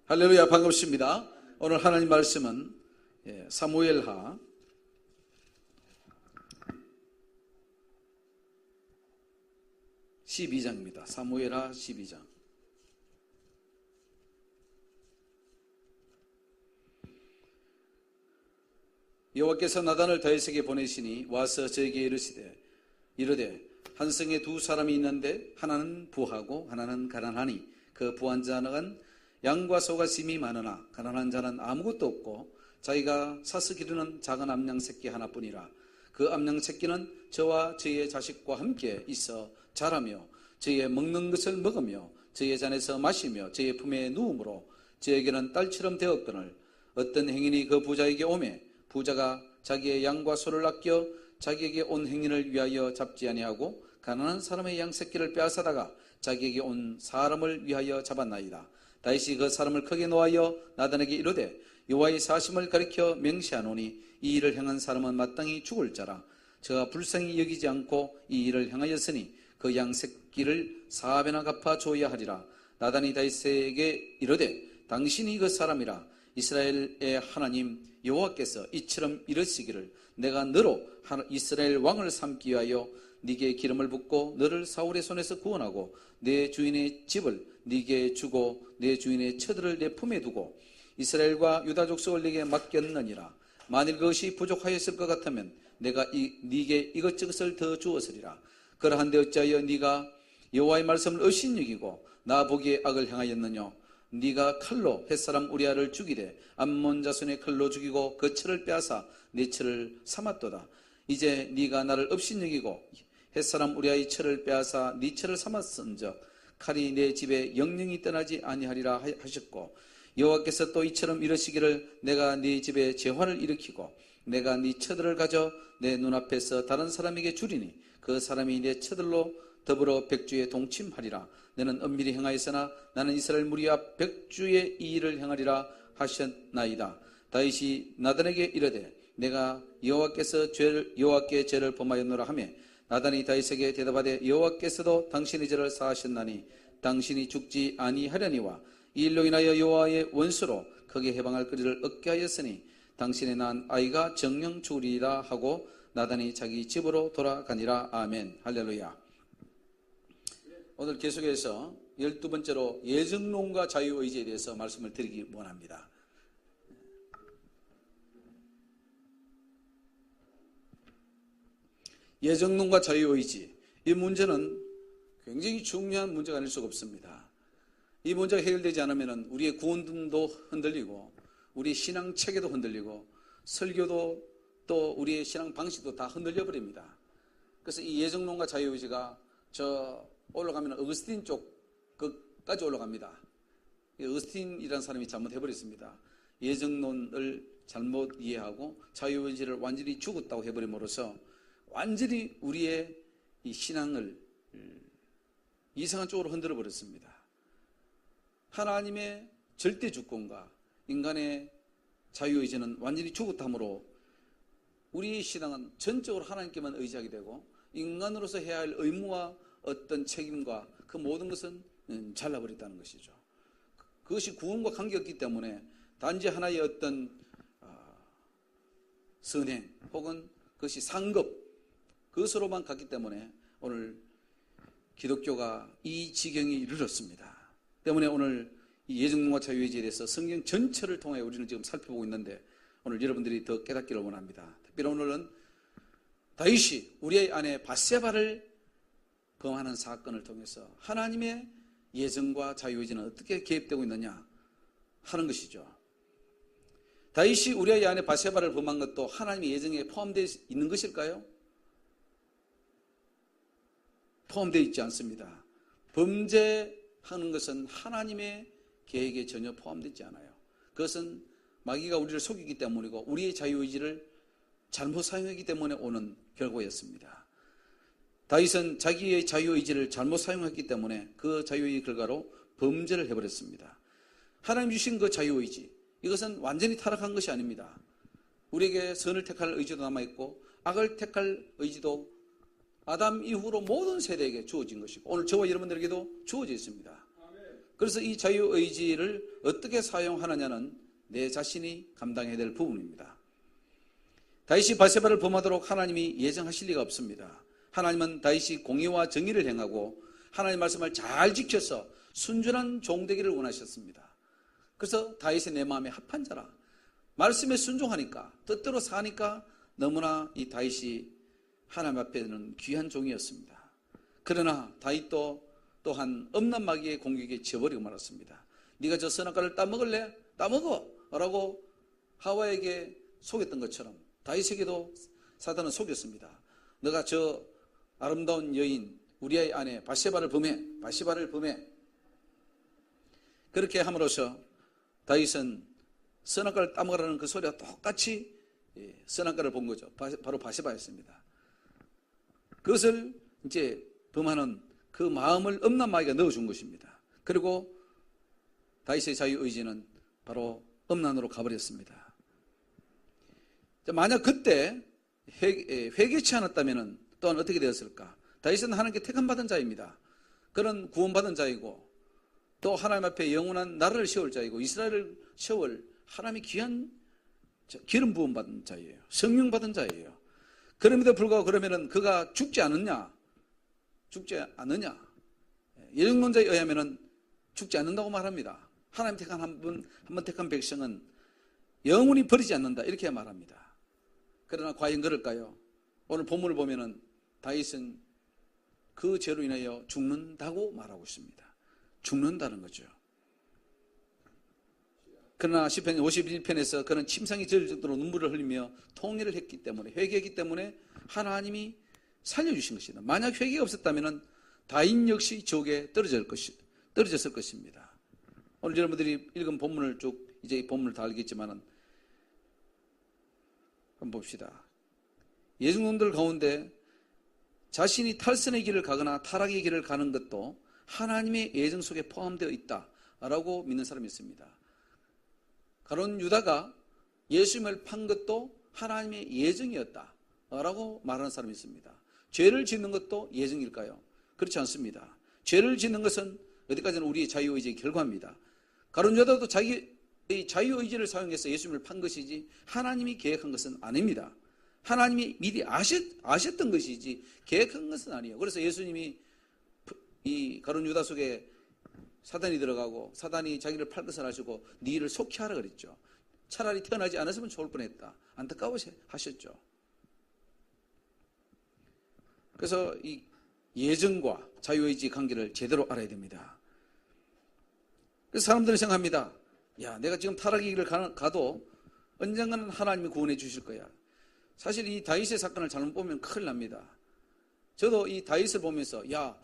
할렐루야, 반갑습니다. 오늘 하나님 말씀은 사무엘하 12장입니다. 사무엘하 12장. 여호와께서 나단을 다윗에게 보내시니 와서 저에게 이르되 한 성에 두 사람이 있는데 하나는 부하고 하나는 가난하니 그 부한 자는 양과 소가 심이 많으나 가난한 자는 아무것도 없고 자기가 사서 기르는 작은 암양 새끼 하나뿐이라. 그 암양 새끼는 저와 저의 자식과 함께 있어 자라며 저의 먹는 것을 먹으며 저의 잔에서 마시며 저의 품에 누움으로 저에게는 딸처럼 되었거늘 어떤 행인이 그 부자에게 오매 부자가 자기의 양과 소를 아껴 자기에게 온 행인을 위하여 잡지 아니하고 가난한 사람의 양 새끼를 빼앗아다가 자기에게 온 사람을 위하여 잡았나이다. 다윗이 그 사람을 크게 노하여 나단에게 이르되 여호와의 사심을 가리켜 명시하노니 이 일을 행한 사람은 마땅히 죽을 자라. 저가 불쌍히 여기지 않고 이 일을 행하였으니 그 양 새끼를 4배나 갚아 줘야 하리라. 나단이 다윗에게 이르되 당신이 그 사람이라. 이스라엘의 하나님 여호와께서 이처럼 이르시기를 내가 너로 이스라엘 왕을 삼기 위하여 네게 기름을 붓고 너를 사울의 손에서 구원하고 내 주인의 집을 네게 주고 내 주인의 처들을 내 품에 두고 이스라엘과 유다 족속을 네게 맡겼느니라. 만일 그것이 부족하였을 것 같으면 내가 네게 이것저것을 더 주었으리라. 그러한데 어찌하여 네가 여호와의 말씀을 업신여기고 나 보기에 악을 행하였느냐. 네가 칼로 햇사람 우리아를 죽이되 암몬 자손의 칼로 죽이고 그 철을 빼앗아 내 철을 삼았도다. 이제 네가 나를 업신여기고 햇사람 우리아의 철을 빼앗아 네 철을 삼았은즉 칼이 내 집에 영영이 떠나지 아니하리라 하셨고 여호와께서 또 이처럼 이르시기를 내가 네 집에 재화를 일으키고 내가 네 처들을 가져 내 눈앞에서 다른 사람에게 주리니 그 사람이 내 처들로 더불어 백주에 동침하리라. 너는 엄밀히 행하였으나 나는 이스라엘 무리 앞 백주의 이 일을 행하리라 하셨나이다. 다윗이 나단에게 이르되 내가 여호와께 죄를 범하였노라 하며 나단이 다윗에게 대답하되 여호와께서도 당신의 죄를 사하셨나니 당신이 죽지 아니하려니와 이 일로 인하여 여호와의 원수로 크게 해방할 거리를 얻게 하였으니 당신의 낳은 아이가 정령 죽으리라 하고 나단이 자기 집으로 돌아가니라. 아멘. 할렐루야. 오늘 계속해서 12번째로 예정론과 자유의지에 대해서 말씀을 드리기 원합니다. 예정론과 자유의지, 이 문제는 굉장히 중요한 문제가 아닐 수가 없습니다. 이 문제가 해결되지 않으면 우리의 구원도 흔들리고 우리의 신앙 체계도 흔들리고 설교도 또 우리의 신앙 방식도 다 흔들려 버립니다. 그래서 이 예정론과 자유의지가 저 올라가면 어거스틴 쪽까지 올라갑니다. 어거스틴이라는 사람이 잘못해버렸습니다. 예정론을 잘못 이해하고 자유의지를 완전히 죽었다고 해버림으로써 완전히 우리의 이 신앙을 이상한 쪽으로 흔들어 버렸습니다. 하나님의 절대 주권과 인간의 자유의지는 완전히 죽었다므로 우리의 신앙은 전적으로 하나님께만 의지하게 되고 인간으로서 해야 할 의무와 어떤 책임과 그 모든 것은 잘라버렸다는 것이죠. 그것이 구원과 관계없기 때문에 단지 하나의 어떤 선행 혹은 그것이 상급 그것으로만 갔기 때문에 오늘 기독교가 이 지경에 이르렀습니다. 때문에 오늘 이 예정론과 자유의지에 대해서 성경 전체를 통해 우리는 지금 살펴보고 있는데 오늘 여러분들이 더 깨닫기를 원합니다. 특별히 오늘은 다윗이 우리의 아내 밧세바를 범하는 사건을 통해서 하나님의 예정과 자유의지는 어떻게 개입되고 있느냐 하는 것이죠. 다윗이 우리의 아내 밧세바를 범한 것도 하나님의 예정에 포함되어 있는 것일까요? 포함되어 있지 않습니다. 범죄하는 것은 하나님의 계획에 전혀 포함되지 않아요. 그것은 마귀가 우리를 속이기 때문이고 우리의 자유의지를 잘못 사용했기 때문에 오는 결과였습니다. 다윗은 자기의 자유의지를 잘못 사용했기 때문에 그 자유의 결과로 범죄를 해버렸습니다. 하나님 주신 그 자유의지, 이것은 완전히 타락한 것이 아닙니다. 우리에게 선을 택할 의지도 남아있고 악을 택할 의지도 아담 이후로 모든 세대에게 주어진 것이고 오늘 저와 여러분들에게도 주어져 있습니다. 그래서 이 자유의지를 어떻게 사용하느냐는 내 자신이 감당해야 될 부분입니다. 다윗이 바세바를 범하도록 하나님이 예정하실 리가 없습니다. 하나님은 다윗이 공의와 정의를 행하고 하나님의 말씀을 잘 지켜서 순전한 종 되기를 원하셨습니다. 그래서 다윗의 내 마음에 합한 자라. 말씀에 순종하니까, 뜻대로 사니까 너무나 이 다윗이 하나님 앞에는 귀한 종이었습니다. 그러나 다윗도 또한 엄난 마귀의 공격에 지어버리고 말았습니다. 네가 저 선악과를 따먹을래? 따먹어! 라고 하와에게 속였던 것처럼 다윗에게도 사단은 속였습니다. 너가 저 아름다운 여인 우리아의 아내 바세바를 범해. 그렇게 함으로써 다윗은 선악과를 따먹으라는 그 소리와 똑같이 선악과를 본 거죠. 바로 바세바였습니다. 그것을 이제 범하는 그 마음을 엄난 마귀가 넣어준 것입니다. 그리고 다윗의 자유의지는 바로 엄난으로 가버렸습니다. 만약 그때 회개치 않았다면 또한 어떻게 되었을까? 다윗은 하나님께 택함받은 자입니다. 그런 구원받은 자이고 또 하나님 앞에 영원한 나라를 세울 자이고 이스라엘을 세울 하나님의 귀한 기름 부음 받은 자예요. 성령 받은 자예요. 그럼에도 불구하고 그러면은 그가 죽지 않느냐? 예정론자에 의하면은 죽지 않는다고 말합니다. 하나님 택한 한 번 택한 백성은 영원히 버리지 않는다 이렇게 말합니다. 그러나 과연 그럴까요? 오늘 본문을 보면은 다윗은 그 죄로 인하여 죽는다고 말하고 있습니다. 죽는다는 거죠. 그러나 시편 51편에서 그는 침상이 저릴 정도로 눈물을 흘리며 통회를 했기 때문에, 회개했기 때문에 하나님이 살려주신 것이다. 만약 회개가 없었다면 다윗 역시 지옥에 떨어졌을 것입니다. 오늘 여러분들이 읽은 본문을 쭉 이제 이 본문을 다 알겠지만은 한번 봅시다. 예증론들 가운데 자신이 탈선의 길을 가거나 타락의 길을 가는 것도 하나님의 예정 속에 포함되어 있다라고 믿는 사람이 있습니다. 가룟 유다가 예수님을 판 것도 하나님의 예정이었다라고 말하는 사람이 있습니다. 죄를 짓는 것도 예정일까요? 그렇지 않습니다. 죄를 짓는 것은 어디까지나 우리의 자유의지의 결과입니다. 가룟 유다도 자기의 자유의지를 사용해서 예수님을 판 것이지 하나님이 계획한 것은 아닙니다. 하나님이 미리 아셨던 것이지 계획한 것은 아니에요. 그래서 예수님이 이 가룟 유다 속에 사단이 들어가고 사단이 자기를 팔 것을 아시고 네 일을 속히 하라 그랬죠. 차라리 태어나지 않았으면 좋을 뻔했다. 안타까워 하셨죠. 그래서 이 예정과 자유의지 관계를 제대로 알아야 됩니다. 그래서 사람들은 생각합니다. 야, 내가 지금 타락의 길을 가도 언젠가는 하나님이 구원해 주실 거야. 사실 이 다윗의 사건을 잘못 보면 큰일 납니다. 저도 이 다윗을 보면서 야,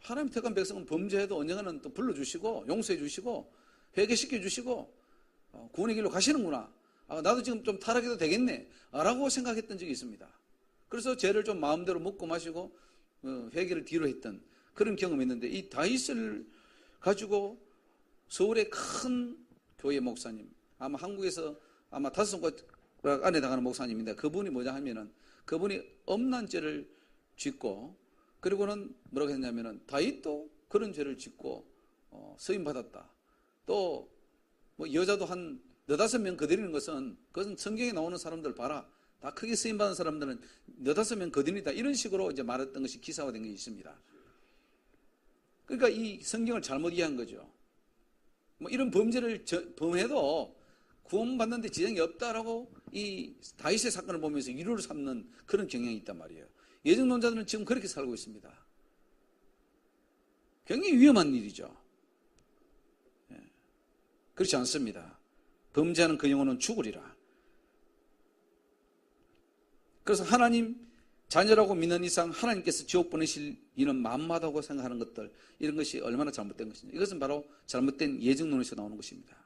하나님 택한 백성은 범죄해도 언젠가는 또 불러주시고 용서해 주시고 회개시켜 주시고 구원의 길로 가시는구나. 나도 지금 좀 타락해도 되겠네 라고 생각했던 적이 있습니다. 그래서 죄를 좀 마음대로 먹고 마시고 회개를 뒤로 했던 그런 경험이 있는데, 이 다윗을 가지고 서울의 큰 교회 목사님, 아마 한국에서 아마 5손가락 안에 나가는 목사님인데, 그분이 뭐냐 하면은 그분이 엄난 죄를 짓고, 그리고는 뭐라고 했냐면은 다윗도 그런 죄를 짓고 서임 받았다. 또 뭐 여자도 한 4-5명 거드리는 것은 그것은 성경에 나오는 사람들 봐라. 다 크게 서임 받은 사람들은 4-5명 거드린다. 이런 식으로 이제 말했던 것이 기사화된 것이 있습니다. 그러니까 이 성경을 잘못 이해한 거죠. 뭐 이런 범죄를 범해도 구원받는데 지장이 없다라고 이 다윗의 사건을 보면서 위로를 삼는 그런 경향이 있단 말이에요. 예정론자들은 지금 그렇게 살고 있습니다. 굉장히 위험한 일이죠. 그렇지 않습니다. 범죄하는 그 영혼은 죽으리라. 그래서 하나님 자녀라고 믿는 이상 하나님께서 지옥 보내실 이는 만마다고 생각하는 것들, 이런 것이 얼마나 잘못된 것인지, 이것은 바로 잘못된 예정론에서 나오는 것입니다.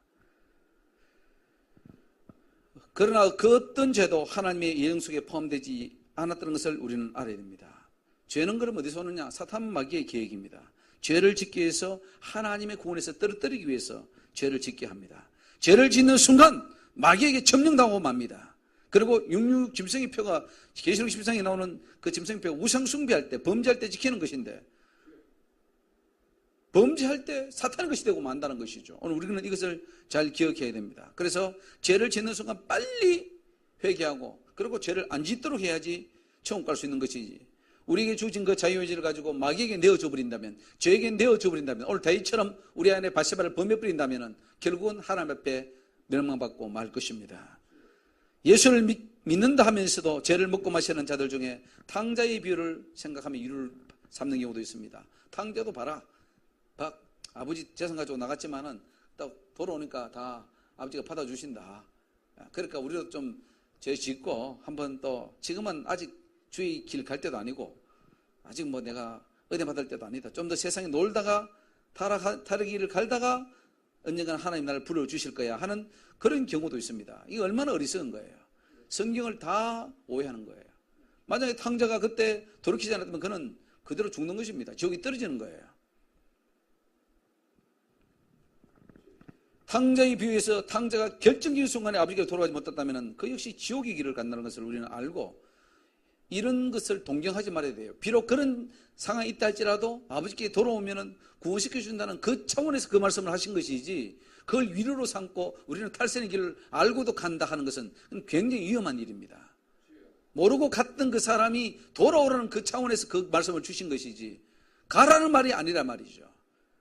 그러나 그 어떤 죄도 하나님의 예정 속에 포함되지 않았다는 것을 우리는 알아야 됩니다. 죄는 그럼 어디서 오느냐? 사탄 마귀의 계획입니다. 죄를 짓기 위해서 하나님의 구원에서 떨어뜨리기 위해서 죄를 짓게 합니다. 죄를 짓는 순간 마귀에게 점령당하고 맙니다. 그리고 육육 짐승의 표가, 계시록 13장에 나오는 그 짐승의 표가 우상 숭배할 때, 범죄할 때 지키는 것인데, 범죄할 때 사탄의 것이 되고 만다는 것이죠. 오늘 우리는 이것을 잘 기억해야 됩니다. 그래서 죄를 짓는 순간 빨리 회개하고 그리고 죄를 안 짓도록 해야지 천국 갈 수 있는 것이지. 우리에게 주어진 그 자유의지를 가지고 마귀에게 내어줘 버린다면, 죄에게 내어줘 버린다면, 오늘 다윗처럼 우리 안에 바세바를 범해버린다면 결국은 하나님 앞에 멸망받고 말 것입니다. 예수를 믿는다 하면서도 죄를 먹고 마시는 자들 중에 탕자의 비유를 생각하면 이유를 삼는 경우도 있습니다. 탕자도 봐라. 아버지 재산 가지고 나갔지만은 딱 돌아오니까 다 아버지가 받아주신다. 그러니까 우리도 좀 죄 짓고 한번 또 지금은 아직 주의 길 갈 때도 아니고 아직 뭐 내가 은혜 받을 때도 아니다. 좀 더 세상에 놀다가 타락길을 갈다가 언젠가는 하나님 나를 불러주실 거야 하는 그런 경우도 있습니다. 이게 얼마나 어리석은 거예요. 성경을 다 오해하는 거예요. 만약에 탕자가 그때 돌이키지 않았다면 그는 그대로 죽는 것입니다. 지옥이 떨어지는 거예요. 탕자의 비유에서 탕자가 결정적인 순간에 아버지께 돌아가지 못했다면 그 역시 지옥의 길을 간다는 것을 우리는 알고 이런 것을 동경하지 말아야 돼요. 비록 그런 상황이 있다 할지라도 아버지께 돌아오면 구원시켜 준다는 그 차원에서 그 말씀을 하신 것이지 그걸 위로로 삼고 우리는 탈선의 길을 알고도 간다 하는 것은 굉장히 위험한 일입니다. 모르고 갔던 그 사람이 돌아오라는 그 차원에서 그 말씀을 주신 것이지 가라는 말이 아니란 말이죠.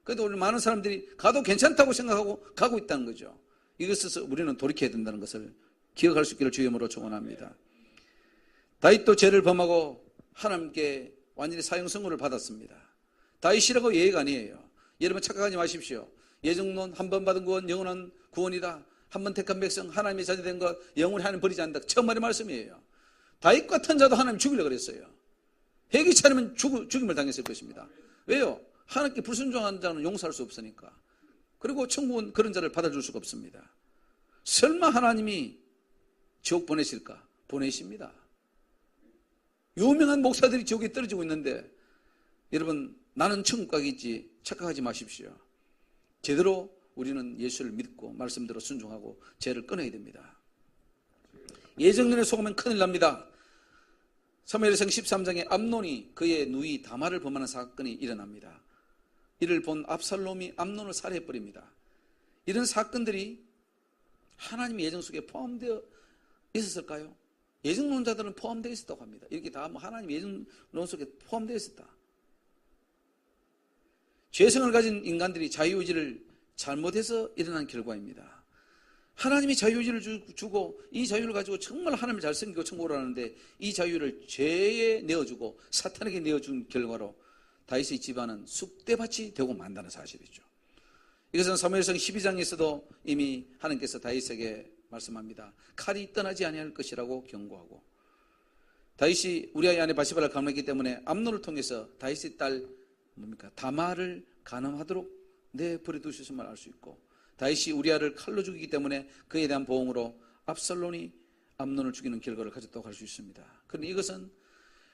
그런데 오늘 많은 사람들이 가도 괜찮다고 생각하고 가고 있다는 거죠. 이것에서 우리는 돌이켜야 된다는 것을 기억할 수 있기를 주의 이름으로 축원합니다. 다윗도 죄를 범하고 하나님께 완전히 사형 선고를 받았습니다. 다윗이라고 예의가 아니에요. 여러분 착각하지 마십시오. 예정론 한 번 받은 구원 영원한 구원이다. 한 번 택한 백성 하나님의 자녀된 것 영원히 하나님 버리지 않는다. 처음 말의 말씀이에요. 다윗 같은 자도 하나님 죽이려고 그랬어요. 회개치 않으면 죽임을 당했을 것입니다. 왜요? 하나님께 불순종하는 자는 용서할 수 없으니까. 그리고 천국은 그런 자를 받아줄 수가 없습니다. 설마 하나님이 지옥 보내실까? 보내십니다. 유명한 목사들이 지옥에 떨어지고 있는데 여러분 나는 천국 가겠지 착각하지 마십시오. 제대로 우리는 예수를 믿고 말씀대로 순종하고 죄를 끊어야 됩니다. 예정론에 속으면 큰일 납니다. 사무엘상 13장에 암논이 그의 누이 다말을 범하는 사건이 일어납니다. 이를 본 압살롬이 암논을 살해해버립니다. 이런 사건들이 하나님의 예정 속에 포함되어 있었을까요? 예정론자들은 포함되어 있었다고 합니다. 이렇게 다 하나님의 예정론 속에 포함되어 있었다. 죄성을 가진 인간들이 자유의지를 잘못해서 일어난 결과입니다. 하나님이 자유의지를 주고 이 자유를 가지고 정말 하나님을 잘 섬기고 천국을 하는데 이 자유를 죄에 내어주고 사탄에게 내어준 결과로 다윗의 집안은 쑥대밭이 되고 만다는 사실이죠. 이것은 사무엘상 12장에서도 이미 하나님께서 다윗에게 말씀합니다. 칼이 떠나지 아니할 것이라고 경고하고 다윗이 우리아의 아내 바세바를 가늠했기 때문에 암논을 통해서 다윗의 딸 다말을 간음하도록 내버려 두셨음을 알 수 있고 다윗이 우리아를 칼로 죽이기 때문에 그에 대한 보응으로 압살롬이 암논을 죽이는 결과를 가졌다고 할 수 있습니다. 그런데 이것은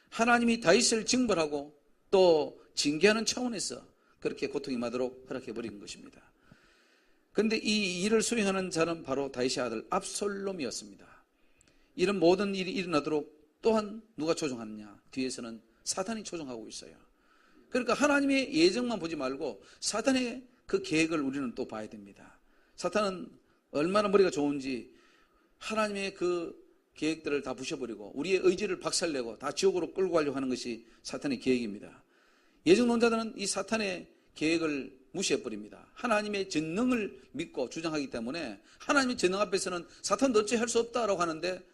하나님이 다윗을 징벌하고 또 징계하는 차원에서 그렇게 고통이 마도록 허락해버린 것입니다. 그런데 이 일을 수행하는 자는 바로 다윗의 아들 압살롬이었습니다. 이런 모든 일이 일어나도록 또한 누가 조종하느냐? 뒤에서는 사탄이 조종하고 있어요. 그러니까 하나님의 예정만 보지 말고 사탄의 그 계획을 우리는 또 봐야 됩니다. 사탄은 얼마나 머리가 좋은지 하나님의 그 계획들을 다 부셔버리고 우리의 의지를 박살내고 다 지옥으로 끌고 가려고 하는 것이 사탄의 계획입니다. 예정론자들은 이 사탄의 계획을 무시해버립니다. 하나님의 전능을 믿고 주장하기 때문에 하나님의 전능 앞에서는 사탄도 어찌할 수 없다라고 하는데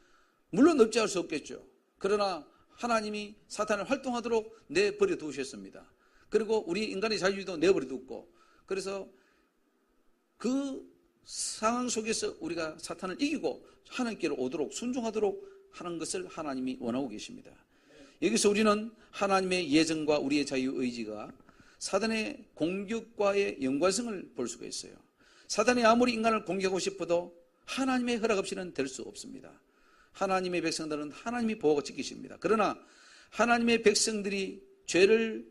물론 어찌할 수 없겠죠. 그러나 하나님이 사탄을 활동하도록 내버려 두셨습니다. 그리고 우리 인간의 자유도 내버려 두고 그래서 그 상황 속에서 우리가 사탄을 이기고 하나님께로 오도록 순종하도록 하는 것을 하나님이 원하고 계십니다. 여기서 우리는 하나님의 예정과 우리의 자유의지가 사단의 공격과의 연관성을 볼 수가 있어요. 사단이 아무리 인간을 공격하고 싶어도 하나님의 허락 없이는 될 수 없습니다. 하나님의 백성들은 하나님이 보호하고 지키십니다. 그러나 하나님의 백성들이 죄를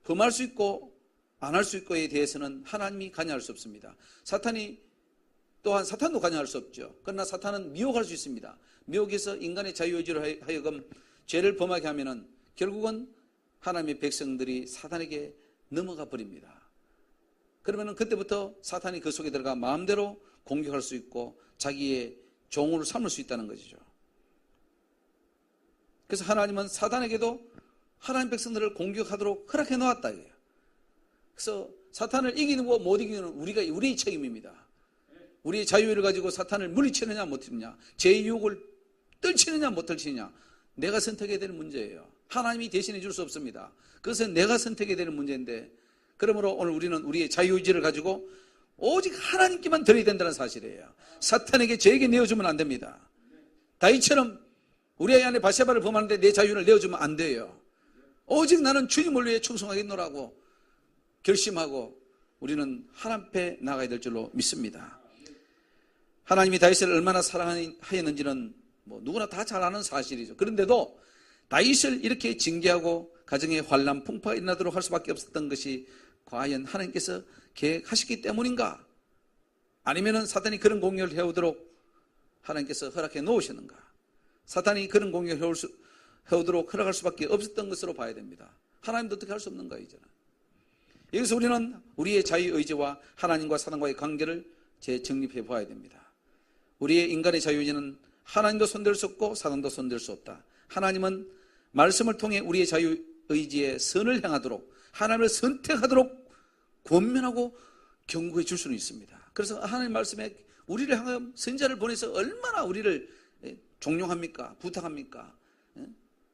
범할 수 있고 안 할 수 있고에 대해서는 하나님이 관여할 수 없습니다. 사탄도 관여할 수 없죠. 그러나 사탄은 미혹할 수 있습니다. 미혹해서 인간의 자유의지로 하여금 죄를 범하게 하면은 결국은 하나님의 백성들이 사탄에게 넘어가 버립니다. 그러면 그때부터 사탄이 그 속에 들어가 마음대로 공격할 수 있고 자기의 종으로 삼을 수 있다는 것이죠. 그래서 하나님은 사탄에게도 하나님 백성들을 공격하도록 허락해 놓았다 이거예요. 그래서 사탄을 이기는 거 못 이기는 우리의 책임입니다. 우리의 자유를 가지고 사탄을 물리치느냐 못치느냐, 제 유혹을 떨치느냐 못 떨치느냐, 내가 선택해야 되는 문제예요. 하나님이 대신해 줄 수 없습니다. 그것은 내가 선택해야 되는 문제인데, 그러므로 오늘 우리는 우리의 자유의지를 가지고 오직 하나님께만 드려야 된다는 사실이에요. 사탄에게 저에게 내어주면 안 됩니다. 다윗처럼 우리 아이 안에 바세바를 범하는데 내 자유를 내어주면 안 돼요. 오직 나는 주님을 위해 충성하겠노라고 결심하고 우리는 하나님 앞에 나가야 될 줄로 믿습니다. 하나님이 다윗을 얼마나 사랑하였는지는 누구나 다 잘 아는 사실이죠. 그런데도 다윗을 이렇게 징계하고 가정에 환난 풍파가 일어나도록 할 수밖에 없었던 것이 과연 하나님께서 계획하셨기 때문인가? 아니면 사탄이 그런 공격을 해오도록 하나님께서 허락해 놓으셨는가? 사탄이 그런 공격을 해오도록 허락할 수밖에 없었던 것으로 봐야 됩니다. 하나님도 어떻게 할 수 없는 거예요, 이제는. 여기서 우리는 우리의 자유의지와 하나님과 사탄과의 관계를 재정립해 봐야 됩니다. 우리의 인간의 자유의지는 하나님도 손댈 수 없고 사탄도 손댈 수 없다. 하나님은 말씀을 통해 우리의 자유의지에 선을 향하도록, 하나님을 선택하도록 권면하고 경고해 줄 수는 있습니다. 그래서 하나님 말씀에 우리를 향하여 선지자를 보내서 얼마나 우리를 종용합니까? 부탁합니까?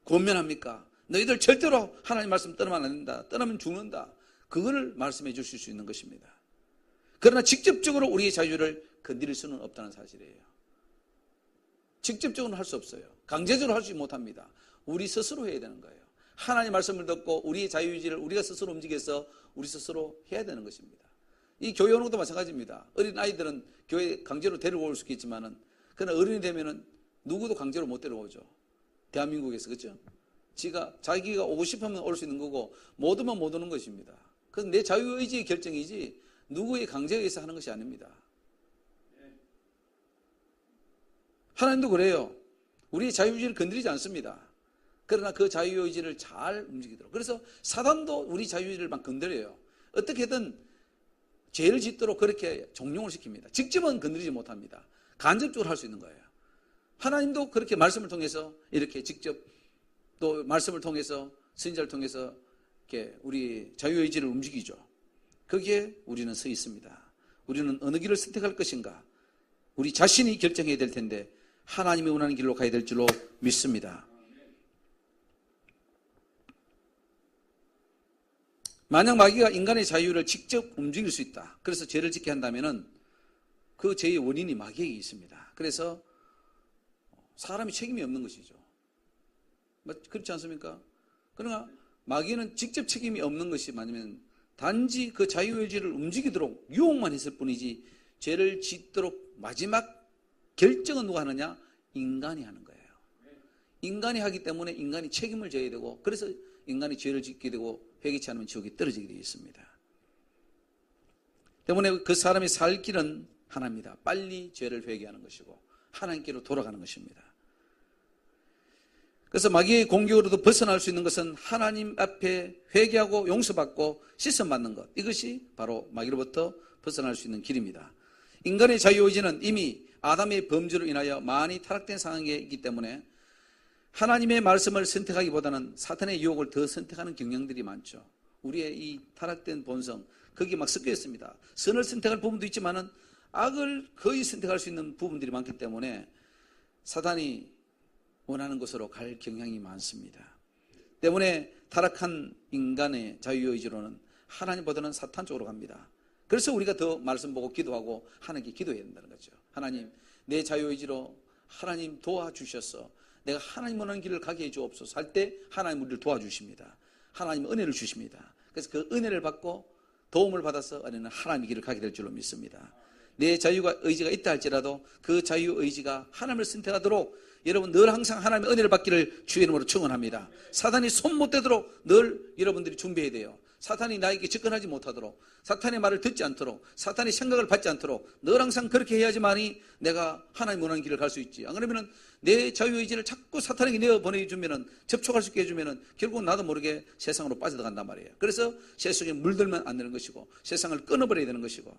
권면합니까? 너희들 절대로 하나님 말씀 떠나면 안 된다. 떠나면 죽는다. 그거를 말씀해 주실 수 있는 것입니다. 그러나 직접적으로 우리의 자유를 건드릴 수는 없다는 사실이에요. 직접적으로는 할 수 없어요. 강제적으로 할 수 못합니다. 우리 스스로 해야 되는 거예요. 하나님 말씀을 듣고 우리의 자유의지를 우리가 스스로 움직여서 우리 스스로 해야 되는 것입니다. 이 교회 오는 것도 마찬가지입니다. 어린 아이들은 교회 강제로 데려올 수 있겠지만은, 그러나 어른이 되면은 누구도 강제로 못 데려오죠. 대한민국에서. 그렇죠? 자기가 오고 싶으면 올 수 있는 거고 못 오면 못 오는 것입니다. 그건 내 자유의지의 결정이지 누구의 강제에 의해서 하는 것이 아닙니다. 하나님도 그래요. 우리의 자유의지를 건드리지 않습니다. 그러나 그 자유의지를 잘 움직이도록. 그래서 사단도 우리 자유의지를 막 건드려요. 어떻게든 죄를 짓도록 그렇게 종용을 시킵니다. 직접은 건드리지 못합니다. 간접적으로 할 수 있는 거예요. 하나님도 그렇게 말씀을 통해서 이렇게 직접, 또 말씀을 통해서 선지자를 통해서 이렇게 우리 자유의지를 움직이죠. 거기에 우리는 서 있습니다. 우리는 어느 길을 선택할 것인가? 우리 자신이 결정해야 될 텐데 하나님이 원하는 길로 가야 될 줄로 믿습니다. 만약 마귀가 인간의 자유를 직접 움직일 수 있다. 그래서 죄를 짓게 한다면 그 죄의 원인이 마귀에게 있습니다. 그래서 사람이 책임이 없는 것이죠. 그렇지 않습니까? 그러나 마귀는 직접 책임이 없는 것이 맞으면 단지 그 자유의지를 움직이도록 유혹만 했을 뿐이지 죄를 짓도록 마지막 결정은 누가 하느냐? 인간이 하는 거예요. 인간이 하기 때문에 인간이 책임을 져야 되고, 그래서 인간이 죄를 짓게 되고 회개치 않으면 지옥에 떨어지게 되어 있습니다. 때문에 그 사람이 살 길은 하나입니다. 빨리 죄를 회개하는 것이고 하나님께로 돌아가는 것입니다. 그래서 마귀의 공격으로도 벗어날 수 있는 것은 하나님 앞에 회개하고 용서받고 씻음받는 것, 이것이 바로 마귀로부터 벗어날 수 있는 길입니다. 인간의 자유의지는 이미 아담의 범죄로 인하여 많이 타락된 상황에 있기 때문에 하나님의 말씀을 선택하기보다는 사탄의 유혹을 더 선택하는 경향들이 많죠. 우리의 이 타락된 본성, 거기에 막 섞여 있습니다. 선을 선택할 부분도 있지만은 악을 거의 선택할 수 있는 부분들이 많기 때문에 사탄이 원하는 곳으로 갈 경향이 많습니다. 때문에 타락한 인간의 자유의지로는 하나님보다는 사탄 쪽으로 갑니다. 그래서 우리가 더 말씀 보고 기도하고 하나님께 기도해야 된다는 거죠. 하나님, 내 자유의지로 하나님 도와주셔서 내가 하나님 원하는 길을 가게 해주옵소서 할 때 하나님 우리를 도와주십니다. 하나님 은혜를 주십니다. 그래서 그 은혜를 받고 도움을 받아서 은혜는 하나님의 길을 가게 될 줄로 믿습니다. 내 자유가 의지가 있다 할지라도 그 자유의지가 하나님을 선택하도록 여러분 늘 항상 하나님의 은혜를 받기를 주의 이름으로 축원합니다. 사단이 손 못 대도록 늘 여러분들이 준비해야 돼요. 사탄이 나에게 접근하지 못하도록, 사탄의 말을 듣지 않도록, 사탄의 생각을 받지 않도록 늘 항상 그렇게 해야지만이 내가 하나님 원하는 길을 갈 수 있지. 안 그러면은 내 자유의지를 자꾸 사탄에게 내어보내주면은, 접촉할 수 있게 해주면은 결국은 나도 모르게 세상으로 빠져들어간단 말이에요. 그래서 세속에 물들면 안 되는 것이고, 세상을 끊어버려야 되는 것이고,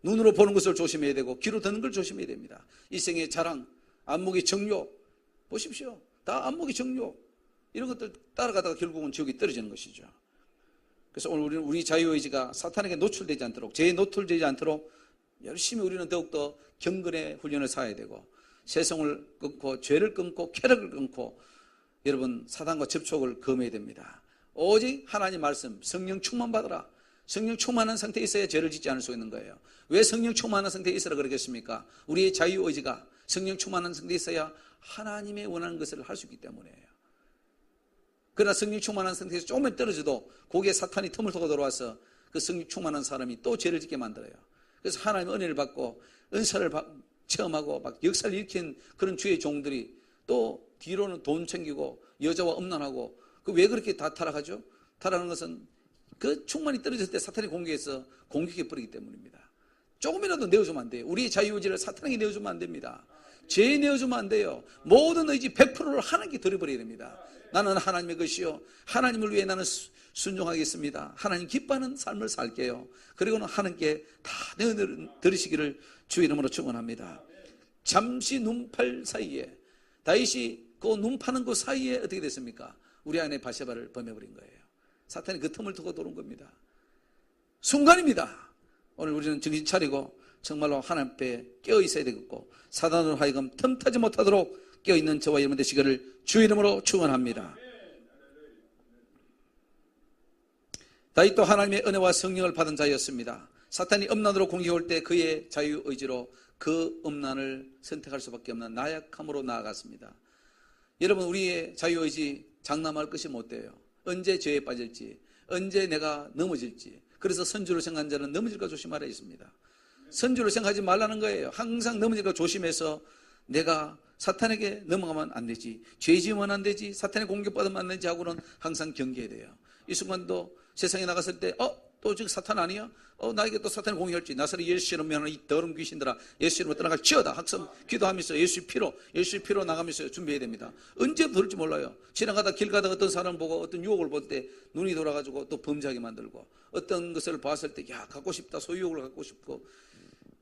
눈으로 보는 것을 조심해야 되고, 귀로 듣는 걸 조심해야 됩니다. 이생의 자랑, 안목의 정욕, 보십시오. 다 안목의 정욕, 이런 것들 따라가다가 결국은 지옥에 떨어지는 것이죠. 그래서 오늘 우리는 우리 자유의지가 사탄에게 노출되지 않도록, 죄에 노출되지 않도록 열심히 우리는 더욱더 경건의 훈련을 쌓아야 되고, 세상을 끊고 죄를 끊고 쾌락을 끊고, 여러분 사탄과 접촉을 금해야 됩니다. 오직 하나님 말씀, 성령 충만 받으라. 성령 충만한 상태에 있어야 죄를 짓지 않을 수 있는 거예요. 왜 성령 충만한 상태에 있으라 그러겠습니까? 우리의 자유의지가 성령 충만한 상태에 있어야 하나님의 원하는 것을 할 수 있기 때문이에요. 그러나 성령 충만한 상태에서 조금만 떨어져도 거기에 사탄이 틈을 타고 들어와서 그 성령 충만한 사람이 또 죄를 짓게 만들어요. 그래서 하나님의 은혜를 받고 은사를 체험하고 막 역사를 일으킨 그런 주의 종들이 또 뒤로는 돈 챙기고 여자와 음란하고, 그 왜 그렇게 다 타락하죠? 타락하는 것은 그 충만이 떨어졌을 때 사탄이 공격해서 공격해 버리기 때문입니다. 조금이라도 내어주면 안 돼요. 우리의 자유의지를 사탄에게 내어주면 안 됩니다. 죄에 내어주면 안 돼요. 모든 의지 100%를 하나님께 드려버려야 됩니다. 나는 하나님의 것이요, 하나님을 위해 나는 순종하겠습니다. 하나님 기뻐하는 삶을 살게요. 그리고는 하나님께 다 내어드리시기를 주 이름으로 축원합니다. 잠시 눈팔 사이에, 다윗이 그 눈 파는 그 사이에 어떻게 됐습니까? 우리 안에 바세바를 범해버린 거예요. 사탄이 그 틈을 두고 도는 겁니다. 순간입니다. 오늘 우리는 정신 차리고 정말로 하나님 앞에 깨어 있어야 되겠고, 사단으로 하여금 틈타지 못하도록 깨어 있는 저와 여러분 되시기를 주 이름으로 축원합니다. 다윗도 하나님의 은혜와 성령을 받은 자였습니다. 사탄이 음란으로 공격할 때 그의 자유의지로 그 음란을 선택할 수밖에 없는 나약함으로 나아갔습니다. 여러분, 우리의 자유의지 장담할 것이 못 돼요. 언제 죄에 빠질지, 언제 내가 넘어질지. 그래서 선주를 생각한 자는 넘어질까 조심하라 있습니다. 선주를 생각하지 말라는 거예요. 항상 넘어질까 조심해서 내가 사탄에게 넘어가면 안 되지, 죄 지으면 안 되지, 사탄에 공격받으면 안 되지 하고는 항상 경계해야 돼요. 이 순간도 세상에 나갔을 때 또 지금 사탄 아니야? 나에게 또 사탄이 공격할지. 나사렛 예수 이름으로 이 더러운 귀신들아, 예수 이름으로 떠나갈 지어다. 학성 기도하면서 예수의 피로 나가면서 준비해야 됩니다. 언제 들을지 몰라요. 지나가다 길 가다가 어떤 사람 보고 어떤 유혹을 볼 때 눈이 돌아가지고 또 범죄하게 만들고, 어떤 것을 봤을 때 야 갖고 싶다, 소유욕을 갖고 싶고,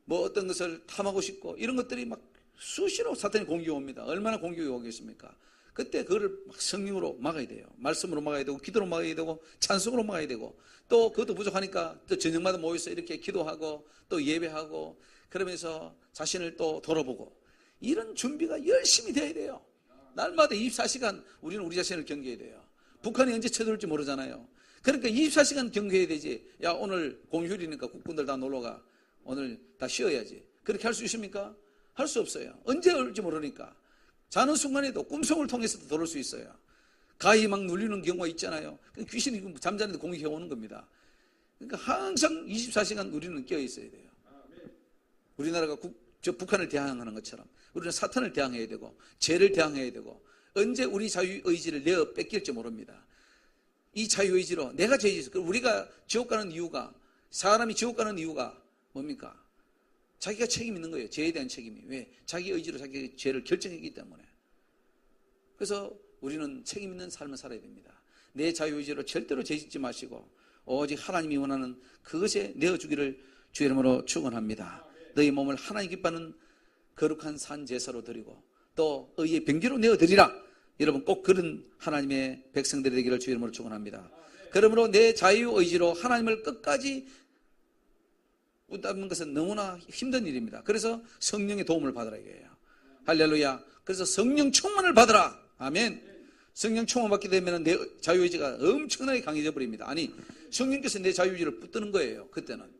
뭐 어떤 것을 탐하고 싶고, 이런 것들이 막 수시로 사탄이 공격이 옵니다. 얼마나 공격이 오겠습니까? 그때 그거를 막 성령으로 막아야 돼요. 말씀으로 막아야 되고, 기도로 막아야 되고, 찬송으로 막아야 되고, 또 그것도 부족하니까 또 저녁마다 모여서 이렇게 기도하고 또 예배하고, 그러면서 자신을 또 돌아보고, 이런 준비가 열심히 돼야 돼요. 날마다 24시간 우리는 우리 자신을 경계해야 돼요. 북한이 언제 쳐들을지 모르잖아요. 그러니까 24시간 경계해야 되지. 야, 오늘 공휴일이니까 국군들 다 놀러가, 오늘 다 쉬어야지. 그렇게 할 수 있습니까? 할 수 없어요. 언제 올지 모르니까. 자는 순간에도 꿈속을 통해서도 들어올 수 있어요. 가히 막 눌리는 경우가 있잖아요. 귀신이 잠자는데 공격해 오는 겁니다. 그러니까 항상 24시간 우리는 깨어 있어야 돼요. 우리나라가 북한을 대항하는 것처럼 우리는 사탄을 대항해야 되고, 죄를 대항해야 되고, 언제 우리 자유의지를 내어 뺏길지 모릅니다. 이 자유의지로 내가 죄지, 우리가 지옥 가는 이유가, 사람이 지옥 가는 이유가 뭡니까? 자기가 책임 있는 거예요. 죄에 대한 책임이. 왜? 자기 의지로 자기 죄를 결정했기 때문에. 그래서 우리는 책임 있는 삶을 살아야 됩니다. 내 자유의지로 절대로 죄짓지 마시고 오직 하나님이 원하는 그것에 내어주기를 주 이름으로 축원합니다. 너희 몸을 하나님 기뻐하는 거룩한 산 제사로 드리고 또 의의 병기로 내어드리라. 여러분 꼭 그런 하나님의 백성들이 되기를 주 이름으로 축원합니다. 그러므로 내 자유의지로 하나님을 끝까지 붙잡는 것은 너무나 힘든 일입니다. 그래서 성령의 도움을 받으라 이거예요. 할렐루야. 그래서 성령 충만을 받으라. 아멘. 성령 충만 받게 되면 내 자유의지가 엄청나게 강해져 버립니다. 아니, 성령께서 내 자유의지를 붙드는 거예요. 그때는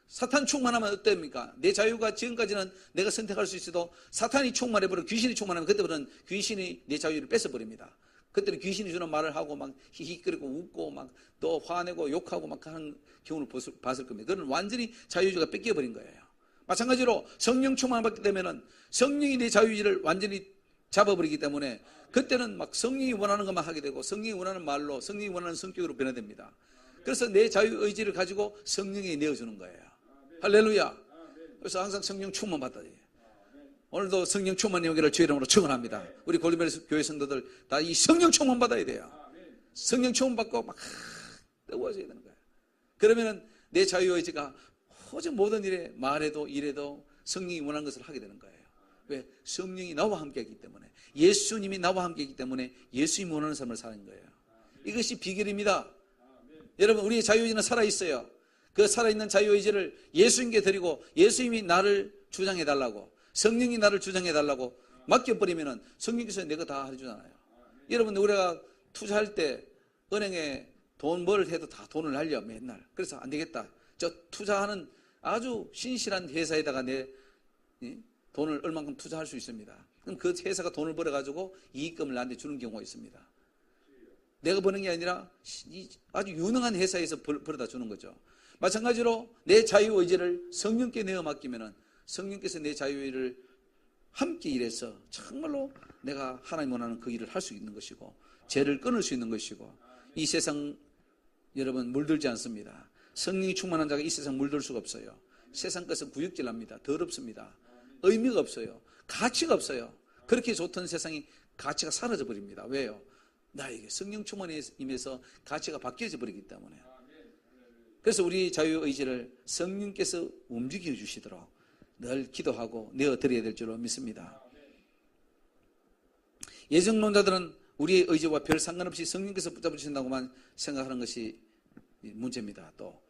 사탄 충만하면 어땠습니까? 내 자유가 지금까지는 내가 선택할 수 있어도 사탄이 충만해버려, 귀신이 충만하면 그때부터는 귀신이 내 자유를 뺏어버립니다. 그때는 귀신이 주는 말을 하고 막 히히거리고 웃고 막 또 화내고 욕하고 막 하는 경우를 봤을 겁니다. 그건 완전히 자유의지가 뺏겨버린 거예요. 마찬가지로 성령 충만 받게 되면은 성령이 내 자유의지를 완전히 잡아버리기 때문에 그때는 막 성령이 원하는 것만 하게 되고 성령이 원하는 말로, 성령이 원하는 성격으로 변화됩니다. 그래서 내 자유의지를 가지고 성령이 내어주는 거예요. 할렐루야. 그래서 항상 성령 충만 받아야 돼요. 오늘도 성령 충만이 오기를 주의 이름으로 축원합니다. 우리 골드베리 교회 성도들 다 이 성령 충만 받아야 돼요. 성령 충만 받고 막 뜨거워져야 되는 거예요. 그러면은 내 자유의지가 오직 모든 일에 말해도 일해도 성령이 원하는 것을 하게 되는 거예요. 왜? 성령이 나와 함께하기 때문에, 예수님이 나와 함께하기 때문에 예수님이 원하는 삶을 사는 거예요. 이것이 비결입니다. 여러분, 우리의 자유의지는 살아있어요. 그 살아있는 자유의지를 예수님께 드리고 예수님이 나를 주장해달라고, 성령이 나를 주장해달라고 맡겨버리면 성령께서 내가 다 해주잖아요. 여러분, 우리가 투자할 때 은행에 돈 뭘 해도 다 돈을 날려 맨날. 그래서 안 되겠다. 저 투자하는 아주 신실한 회사에다가 내 돈을 얼만큼 투자할 수 있습니다. 그럼 그 회사가 돈을 벌어가지고 이익금을 나한테 주는 경우가 있습니다. 내가 버는 게 아니라 아주 유능한 회사에서 벌어다 주는 거죠. 마찬가지로 내 자유의지를 성령께 내어 맡기면은 성령께서 내 자유의지를 함께 일해서 정말로 내가 하나님 원하는 그 일을 할 수 있는 것이고, 죄를 끊을 수 있는 것이고, 이 세상 여러분 물들지 않습니다. 성령이 충만한 자가 이 세상 물들 수가 없어요. 세상 것은 구역질납니다. 더럽습니다. 의미가 없어요. 가치가 없어요. 그렇게 좋던 세상이 가치가 사라져 버립니다. 왜요? 나에게 성령 충만에 임해서 가치가 바뀌어져 버리기 때문에. 그래서 우리 자유의지를 성령께서 움직여 주시도록 늘 기도하고 내어드려야 될 줄로 믿습니다. 예정론자들은 우리의 의지와 별 상관없이 성령께서 붙잡으신다고만 생각하는 것이 문제입니다. 또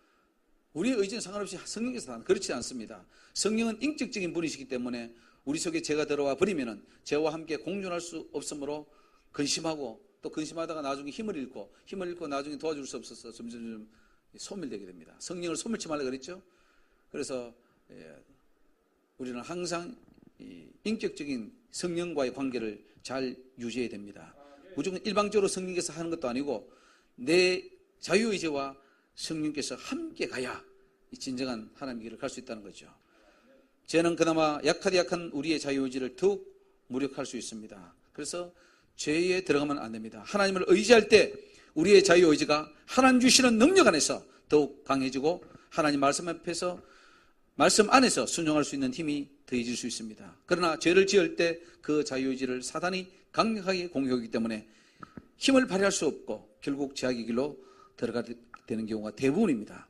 우리의 의지는 상관없이 성령께서 하는, 그렇지 않습니다. 성령은 인격적인 분이시기 때문에 우리 속에 죄가 들어와 버리면은 죄와 함께 공존할 수 없으므로 근심하고, 또 근심하다가 나중에 힘을 잃고 나중에 도와줄 수 없어서 점점 소멸되게 됩니다. 성령을 소멸치 말라 그랬죠. 그래서 우리는 항상 인격적인 성령과의 관계를 잘 유지해야 됩니다. 무조건 일방적으로 성령께서 하는 것도 아니고 내 자유의지와 성령께서 함께 가야 진정한 하나님의 길을 갈 수 있다는 거죠. 죄는 그나마 약한 우리의 자유의지를 더욱 무력할 수 있습니다. 그래서 죄에 들어가면 안 됩니다. 하나님을 의지할 때 우리의 자유의지가 하나님 주시는 능력 안에서 더욱 강해지고, 하나님 말씀 앞에서, 말씀 안에서 순종할 수 있는 힘이 더해질 수 있습니다. 그러나 죄를 지을 때 그 자유의지를 사단이 강력하게 공격하기 때문에 힘을 발휘할 수 없고 결국 죄악의 길로 들어가게 되는 경우가 대부분입니다.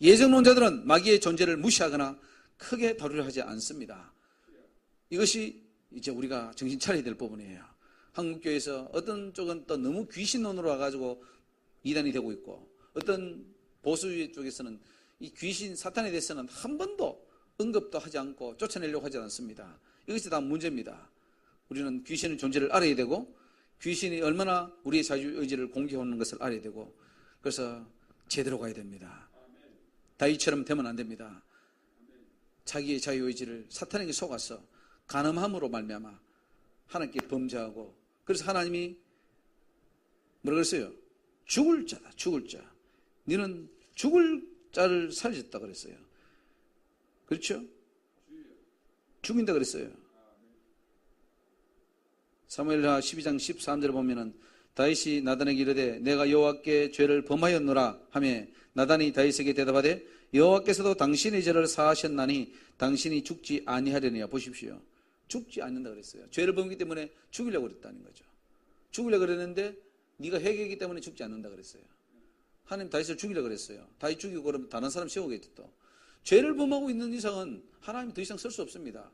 예정론자들은 마귀의 존재를 무시하거나 크게 다루려 하지 않습니다. 이것이 이제 우리가 정신 차려야 될 부분이에요. 한국교회에서 어떤 쪽은 또 너무 귀신론으로 와가지고 이단이 되고 있고, 어떤 보수 쪽에서는 이 귀신 사탄에 대해서는 한 번도 언급도 하지 않고 쫓아내려고 하지 않습니다. 이것이 다 문제입니다. 우리는 귀신의 존재를 알아야 되고, 귀신이 얼마나 우리의 자유의지를 공격하는 것을 알아야 되고, 그래서 제대로 가야 됩니다. 다윗처럼 되면 안 됩니다. 자기의 자유의지를 사탄에게 속아서 간음함으로 말미암아 하나님께 범죄하고, 그래서 하나님이 뭐라 그랬어요? 죽을 자다, 죽을 자. 너는 죽을 자를 살렸다 그랬어요. 그렇죠? 죽인다 그랬어요. 사무엘하 12장 13절에 보면은 다윗이 나단에게 이르되 내가 여호와께 죄를 범하였노라 하며, 나단이 다윗에게 대답하되 여호와께서도 당신의 죄를 사하셨나니 당신이 죽지 아니하려니와. 보십시오. 죽지 않는다 그랬어요. 죄를 범했기 때문에 죽이려고 그랬다는 거죠. 죽이려고 그랬는데 네가 회개했기 때문에 죽지 않는다 그랬어요. 하나님 다윗을 죽이려고 그랬어요. 다윗 죽이고 그러면 다른 사람 세우겠지 또. 죄를 범하고 있는 이상은 하나님이 더 이상 설 수 없습니다.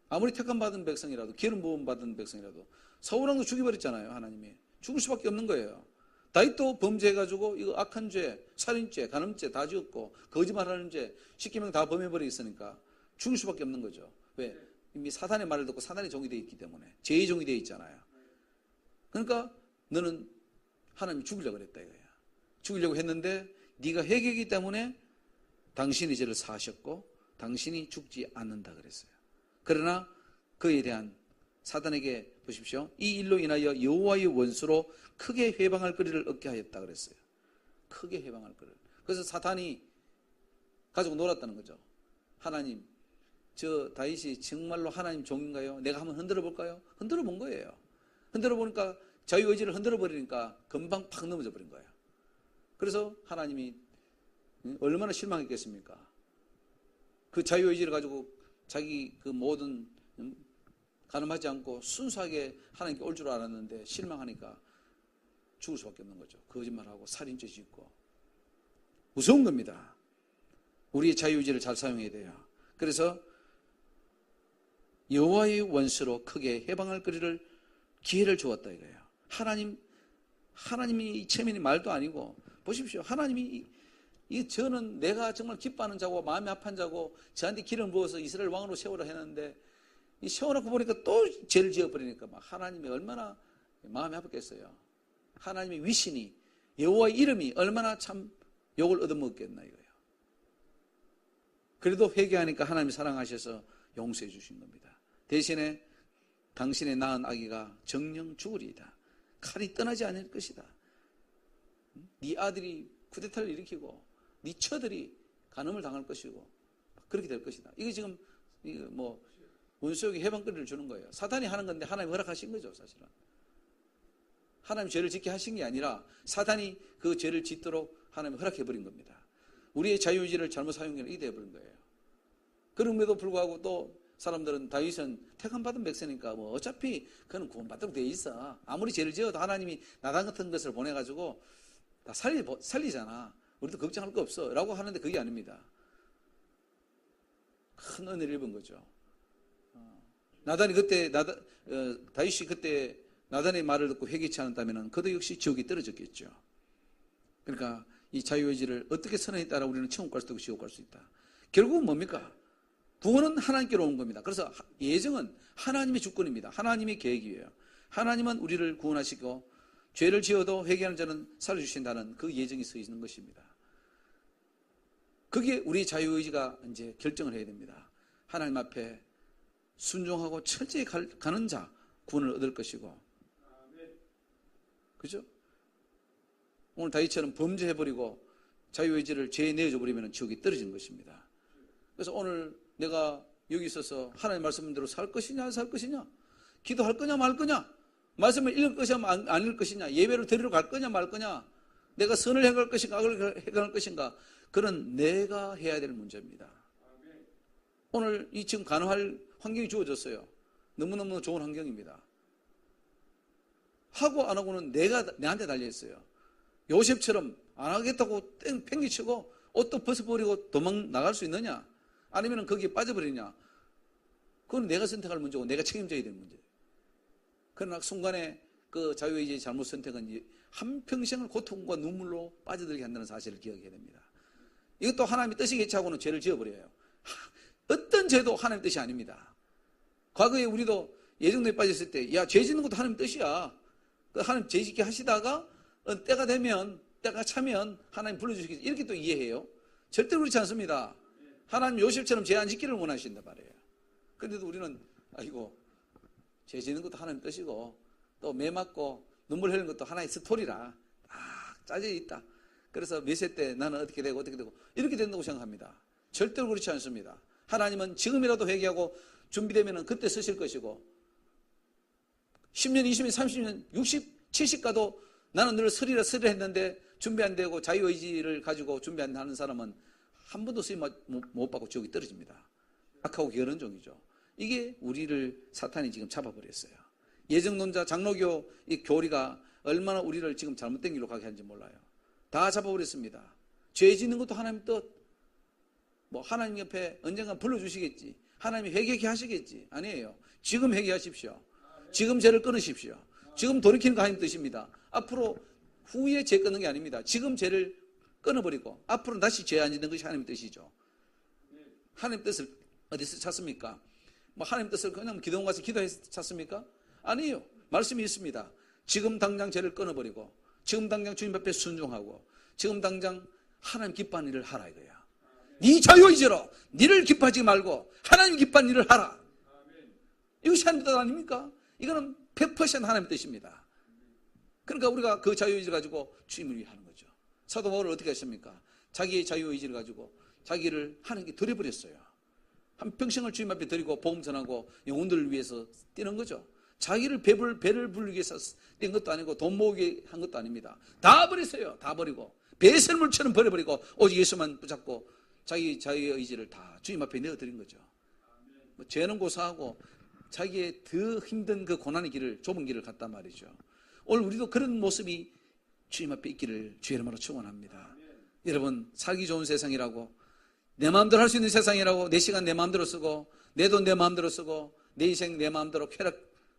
아무리 택함받은 백성이라도, 기름 부음 받은 백성이라도. 사울왕도 죽여버렸잖아요. 하나님이. 죽을 수밖에 없는 거예요. 다윗도 범죄해가지고 이거 악한 죄, 살인죄, 간음죄 다 지었고, 거짓말하는 죄 10계명 다 범해버리겠으니까 죽을 수밖에 없는 거죠. 왜? 이미 사탄의 말을 듣고 사탄의 종이 되어 있기 때문에, 죄의 종이 되어 있잖아요. 그러니까 너는 하나님이 죽이려고 그랬다 이거야. 죽이려고 했는데 네가 회개하기 때문에 당신의 죄를 사하셨고 당신이 죽지 않는다 그랬어요. 그러나 그에 대한 사단에게 보십시오. 이 일로 인하여 여호와의 원수로 크게 회방할 거리를 얻게 하였다 그랬어요. 크게 회방할 거리를. 그래서 사탄이 가지고 놀았다는 거죠. 하나님, 저 다윗이 정말로 하나님 종인가요? 내가 한번 흔들어 볼까요? 흔들어 본 거예요. 흔들어 보니까 자유의지를 흔들어 버리니까 금방 팍 넘어져 버린 거예요. 그래서 하나님이 얼마나 실망했겠습니까? 그 자유의지를 가지고 자기 그 모든 가늠하지 않고 순수하게 하나님께 올 줄 알았는데 실망하니까 죽을 수밖에 없는 거죠. 거짓말하고 살인죄 짓고. 무서운 겁니다. 우리의 자유의지를 잘 사용해야 돼요. 그래서 여호와의 원수로 크게 해방할 거리를 기회를 주었다 이거예요. 하나님이 체면이 말도 아니고 보십시오. 하나님이 저는 내가 정말 기뻐하는 자고 마음이 아픈 자고 저한테 기름 부어서 이스라엘 왕으로 세우라 했는데 이 세워놓고 보니까 또 죄를 지어버리니까 막 하나님이 얼마나 마음이 아팠겠어요. 하나님의 위신이 여호와의 이름이 얼마나 참 욕을 얻어먹겠나 이거예요. 그래도 회개하니까 하나님이 사랑하셔서 용서해 주신 겁니다. 대신에 당신의 낳은 아기가 정령 죽으리이다. 칼이 떠나지 않을 것이다. 네 아들이 쿠데타를 일으키고 네 처들이 간음을 당할 것이고 그렇게 될 것이다. 이게 지금 뭐 원수에게 해방거리를 주는 거예요. 사탄이 하는 건데 하나님이 허락하신 거죠, 사실은. 하나님이 죄를 짓게 하신 게 아니라 사탄이 그 죄를 짓도록 하나님이 허락해버린 겁니다. 우리의 자유의지를 잘못 사용해서 이게 되어버린 거예요. 그럼에도 불구하고 또 사람들은 다윗은 택함받은 백성이니까 뭐 어차피 그는 구원받도록 돼 있어. 아무리 죄를 지어도 하나님이 나단 같은 것을 보내가지고 다 살리잖아. 우리도 걱정할 거 없어. 라고 하는데 그게 아닙니다. 큰 은혜를 입은 거죠. 나단이 그때, 다윗이 그때 나단의 말을 듣고 회개치 않았다면 그도 역시 지옥이 떨어졌겠죠. 그러니까 이 자유의지를 어떻게 선언에 따라 우리는 천국 갈 수도 있고 지옥 갈 수 있다. 결국은 뭡니까? 구원은 하나님께로 온 겁니다. 그래서 예정은 하나님의 주권입니다. 하나님의 계획이에요. 하나님은 우리를 구원하시고 죄를 지어도 회개하는 자는 살려주신다는 그 예정이 서 있는 것입니다. 그게 우리 자유의지가 이제 결정을 해야 됩니다. 하나님 앞에 순종하고 철저히 가는 자 구원을 얻을 것이고, 그죠? 오늘 다윗처럼 범죄해버리고 자유의지를 죄에 내어줘 버리면 지옥이 떨어지는 것입니다. 그래서 오늘 내가 여기 있어서 하나님 말씀대로 살 것이냐 안 살 것이냐, 기도할 거냐 말 거냐, 말씀을 읽을 것이냐 안 읽을 것이냐, 예배를 드리러 갈 거냐 말 거냐, 내가 선을 행할 것인가 악을 행할 것인가, 그런 내가 해야 될 문제입니다. 오늘 이 지금 간호할 환경이 주어졌어요. 너무너무 좋은 환경입니다. 하고 안 하고는 내한테 달려있어요. 요셉처럼 안 하겠다고 팽개치고 옷도 벗어버리고 도망 나갈 수 있느냐, 아니면 거기에 빠져버리냐, 그건 내가 선택할 문제고 내가 책임져야 될 문제예요. 그러나 순간에 그 자유의지의 잘못 선택은 한평생을 고통과 눈물로 빠져들게 한다는 사실을 기억해야 됩니다. 이것도 하나님의 뜻이겠지 하고는 죄를 지어버려요. 어떤 죄도 하나님의 뜻이 아닙니다. 과거에 우리도 예정도에 빠졌을 때, 야, 죄 짓는 것도 하나님의 뜻이야. 하나님 죄 짓게 하시다가 때가 되면, 때가 차면 하나님 불러주시겠지, 이렇게 또 이해해요. 절대로 그렇지 않습니다. 하나님 요셉처럼 죄 안 짓기를 원하신단 말이에요. 그런데도 우리는 아이고, 죄 짓는 것도 하나님 뜻이고 또 매 맞고 눈물 흘리는 것도 하나의 스토리라 딱 짜져 있다. 그래서 몇 세 때 나는 어떻게 되고 이렇게 된다고 생각합니다. 절대로 그렇지 않습니다. 하나님은 지금이라도 회개하고 준비되면 그때 쓰실 것이고, 10년, 20년, 30년, 60, 70 가도 나는 늘 서리라 했는데 준비 안 되고 자유의지를 가지고 준비 안 하는 사람은 한 번도 쓰임 못 받고 지옥이 떨어집니다. 악하고 게으른 종이죠. 이게 우리를 사탄이 지금 잡아버렸어요. 예정론자 장로교 이 교리가 얼마나 우리를 지금 잘못된 길로 가게 하는지 몰라요. 다 잡아버렸습니다. 죄 짓는 것도 하나님 뜻, 뭐 하나님 옆에 언젠가 불러주시겠지, 하나님이 회개케 하시겠지, 아니에요. 지금 회개하십시오. 지금 죄를 끊으십시오. 지금 돌이키는 거 하나님 뜻입니다. 앞으로 후에 죄 끊는 게 아닙니다. 지금 죄를 끊어버리고 앞으로는 다시 죄 안 짓는 것이 하나님 뜻이죠. 하나님 뜻을 어디서 찾습니까? 뭐 하나님 뜻을 그냥 기도원 가서 기도해서 찾습니까? 아니에요. 말씀이 있습니다. 지금 당장 죄를 끊어버리고 지금 당장 주님 앞에 순종하고 지금 당장 하나님 기뻐하는 일을 하라 이거야. 네 자유의지로 니를 기뻐하지 말고 하나님 기뻐하는 일을 하라. 이것이 하나님 뜻 아닙니까? 이거는 100% 하나님 뜻입니다. 그러니까 우리가 그 자유의지를 가지고 주님을 위해 하는 거죠. 사도 바울은 어떻게 했습니까? 자기의 자유의지를 가지고 자기를 하나님께 드려버렸어요. 한평생을 주님 앞에 드리고 복음 전하고 영혼들을 위해서 뛰는 거죠. 자기를 배를 불리기 위해서 뛴 것도 아니고 돈 모으기 한 것도 아닙니다. 다 버렸어요. 다 버리고 배설물처럼 버려버리고 오직 예수만 붙잡고 자기 자유의 의지를 다 주님 앞에 내어드린 거죠. 뭐 죄는 고사하고 자기의 더 힘든 그 고난의 길을, 좁은 길을 갔단 말이죠. 오늘 우리도 그런 모습이 주님 앞에 있기를 주의 이름으로 축원합니다. 여러분, 살기 좋은 세상이라고, 내 마음대로 할 수 있는 세상이라고, 내 시간 내 마음대로 쓰고, 내 돈 내 마음대로 쓰고, 내 인생 내 마음대로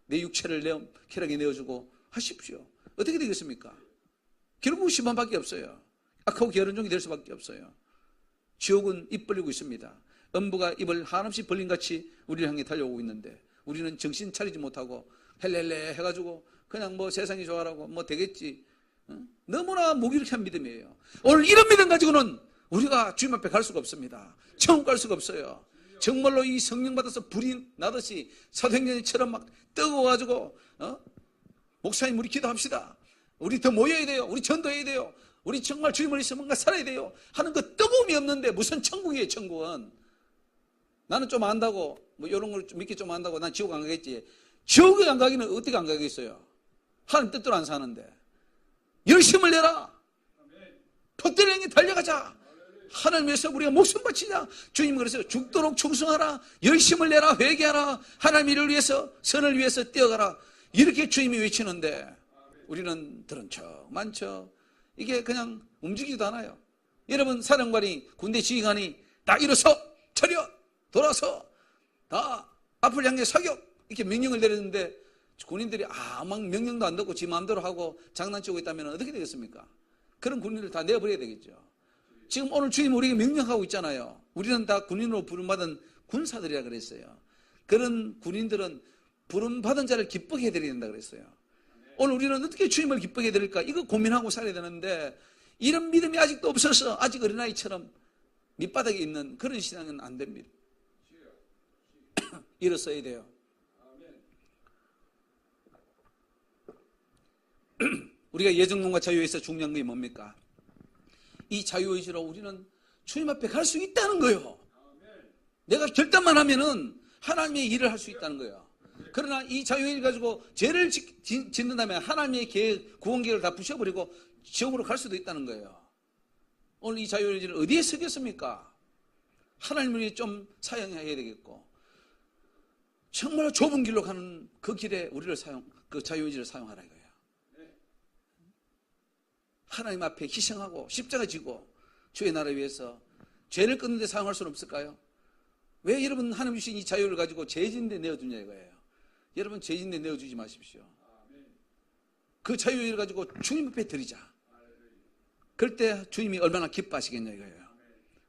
내 육체를 쾌락에 내어주고 하십시오. 어떻게 되겠습니까? 결국 심판밖에 없어요. 악하고 게으른 종이 될 수밖에 없어요. 지옥은 입 벌리고 있습니다. 음부가 입을 한없이 벌린같이 우리를 향해 달려오고 있는데, 우리는 정신 차리지 못하고 헬렐레 해가지고 그냥 뭐 세상이 좋아라고 뭐 되겠지. 너무나 무기력한 믿음이에요. 오늘 이런 믿음 가지고는 우리가 주님 앞에 갈 수가 없습니다. 천국 갈 수가 없어요. 정말로 이 성령 받아서 불이 나듯이 사도행전처럼 막 뜨거워가지고 목사님 우리 기도합시다. 우리 더 모여야 돼요. 우리 전도해야 돼요. 우리 정말 주님을 위해서 뭔가 살아야 돼요 하는 그 뜨거움이 없는데 무슨 천국이에요. 천국은 나는 좀 안다고 뭐 이런 걸 믿기 좀 안다고 난 지옥 안 가겠지. 지옥에 안 가기는 어떻게 안 가겠어요. 하나님 뜻대로 안 사는데. 열심을 내라. 돛대를 향해 달려가자. 하나님 위해서 우리가 목숨 바치자. 주님은 그래서 죽도록 충성하라. 열심을 내라. 회개하라. 하나님 일을 위해서, 선을 위해서 뛰어가라. 이렇게 주님이 외치는데 우리는 들은 척 많죠. 이게 그냥 움직이지도 않아요. 여러분, 사령관이, 군대 지휘관이 다 일어서 차려 돌아서 다 앞을 향해 사격 이렇게 명령을 내렸는데 군인들이 아무 명령도 안 듣고 지 마음대로 하고 장난치고 있다면 어떻게 되겠습니까? 그런 군인들 다 내어버려야 되겠죠. 지금 오늘 주님 우리에게 명령하고 있잖아요. 우리는 다 군인으로 부름받은 군사들이라 그랬어요. 그런 군인들은 부름받은 자를 기쁘게 해드려야 된다 그랬어요. 오늘 우리는 어떻게 주님을 기쁘게 해드릴까? 이거 고민하고 살아야 되는데 이런 믿음이 아직도 없어서 아직 어린아이처럼 밑바닥에 있는 그런 신앙은 안 됩니다. 일어서야 돼요. 우리가 예정론과 자유에서 중요한 게 뭡니까? 이 자유의지로 우리는 주님 앞에 갈 수 있다는 거예요. 내가 결단만 하면은 하나님의 일을 할 수 있다는 거예요. 그러나 이 자유의지를 가지고 죄를 짓는다면 하나님의 계획, 구원 계획을 다 부셔버리고 지옥으로 갈 수도 있다는 거예요. 오늘 이 자유의지를 어디에 쓰겠습니까? 하나님을 위해 좀 사용해야 되겠고, 정말 좁은 길로 가는 그 길에 우리를 그 자유의지를 사용하라 이거예요. 하나님 앞에 희생하고 십자가 지고 주의 나라를 위해서 죄를 끊는 데 사용할 수는 없을까요? 왜 여러분 하나님 주신 이 자유를 가지고 죄 짓는 데 내어두냐 이거예요. 여러분 죄 짓는 데 내어주지 마십시오. 그 자유를 가지고 주님 앞에 드리자. 그럴 때 주님이 얼마나 기뻐하시겠냐 이거예요.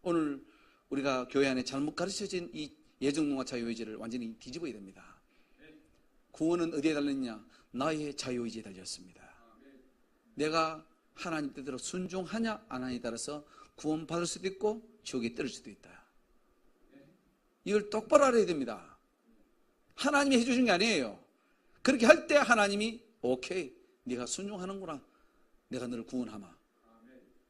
오늘 우리가 교회 안에 잘못 가르쳐진 이 예정론과 자유의지를 완전히 뒤집어야 됩니다. 구원은 어디에 달렸냐? 나의 자유의지에 달렸습니다. 내가 하나님 뜻대로 순종하냐 안 하냐에 따라서 구원받을 수도 있고 지옥에 떨어질 수도 있다. 이걸 똑바로 알아야 됩니다. 하나님이 해주신 게 아니에요. 그렇게 할 때 하나님이 오케이 네가 순종하는구나. 내가 너를 구원하마.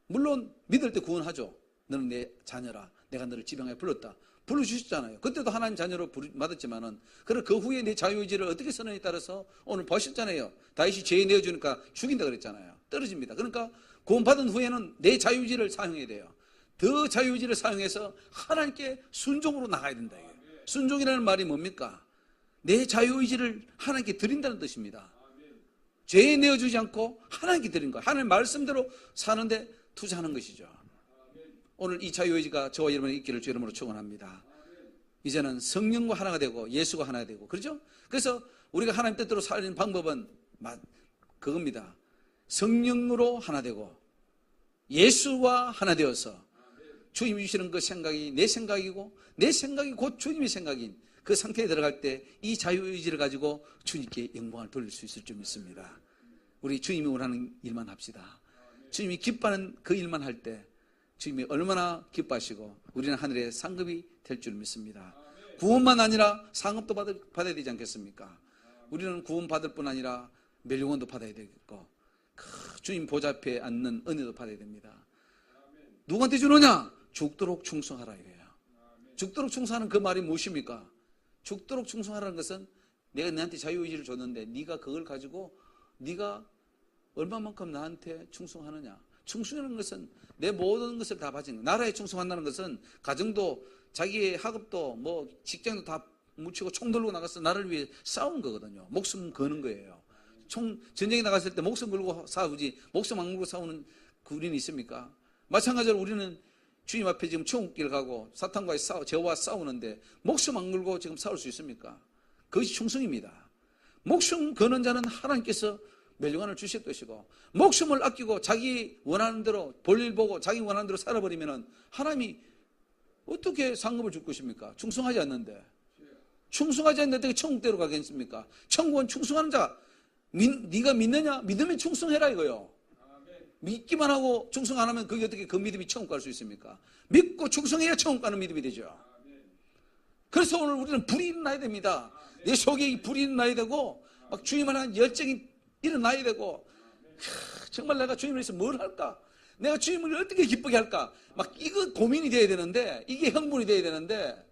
물론 믿을 때 구원하죠. 너는 내 자녀라. 내가 너를 지병하에 불렀다. 불러주셨잖아요. 그때도 하나님 자녀로 받았지만은 그리고 그 후에 내 자유의지를 어떻게 쓰느냐에 따라서 오늘 보셨잖아요. 다윗이 죄에 내어주니까 죽인다 그랬잖아요. 떨어집니다. 그러니까 구원받은 후에는 내 자유의지를 사용해야 돼요. 더 자유의지를 사용해서 하나님께 순종으로 나가야 된다. 순종이라는 말이 뭡니까? 내 자유의지를 하나님께 드린다는 뜻입니다. 죄에 내어주지 않고 하나님께 드린 거예요. 하나님 말씀대로 사는데 투자하는 것이죠. 오늘 이 자유의지가 저와 여러분의 있기를 주 이름으로 축원합니다. 이제는 성령과 하나가 되고 예수가 하나가 되고 그렇죠? 그래서 우리가 하나님 뜻대로 살는 방법은 그겁니다. 성령으로 하나 되고 예수와 하나 되어서 주님이 주시는 그 생각이 내 생각이고 내 생각이 곧 주님의 생각인 그 상태에 들어갈 때 이 자유의지를 가지고 주님께 영광을 돌릴 수 있을 줄 믿습니다. 우리 주님이 원하는 일만 합시다. 주님이 기뻐하는 그 일만 할 때 주님이 얼마나 기뻐하시고 우리는 하늘의 상급이 될 줄 믿습니다. 구원만 아니라 상급도 받아야 되지 않겠습니까? 우리는 구원받을 뿐 아니라 멸류관도 받아야 되겠고 주님 보좌 앞에 앉는 은혜도 받아야 됩니다. 누구한테 주느냐? 죽도록 충성하라 이거예요. 죽도록 충성하는 그 말이 무엇입니까? 죽도록 충성하라는 것은 내가 너한테 자유의지를 줬는데 네가 그걸 가지고 네가 얼마만큼 나한테 충성하느냐? 충성이라는 것은 내 모든 것을 다 바치는, 나라에 충성한다는 것은 가정도 자기의 학업도 뭐 직장도 다 묻히고 총 들고 나가서 나를 위해 싸운 거거든요. 목숨 거는 거예요. 전쟁에 나갔을 때 목숨 걸고 싸우지 목숨 안 걸고 싸우는 우리는 있습니까? 마찬가지로 우리는 주님 앞에 지금 천국길 가고 사탄과 저와 싸우는데 목숨 안 걸고 지금 싸울 수 있습니까? 그것이 충성입니다. 목숨 거는 자는 하나님께서 멸류관을 주실 것이고, 목숨을 아끼고 자기 원하는 대로 볼일 보고 자기 원하는 대로 살아버리면 하나님이 어떻게 상급을 줄 것입니까? 충성하지 않는데. 충성하지 않는데 어떻게 천국대로 가겠습니까? 천국은 충성하는 자. 네가 믿느냐? 믿으면 충성해라 이거요. 믿기만 하고 충성 안 하면 그게 어떻게 그 믿음이 천국 갈 수 있습니까? 믿고 충성해야 천국 가는 믿음이 되죠. 그래서 오늘 우리는 불이 일어나야 됩니다. 내 속에 이 불이 일어나야 되고 막 주님을 향한 열정이 일어나야 되고, 정말 내가 주님을 위해서 뭘 할까? 내가 주님을 어떻게 기쁘게 할까? 막 이거 고민이 돼야 되는데, 이게 흥분이 돼야 되는데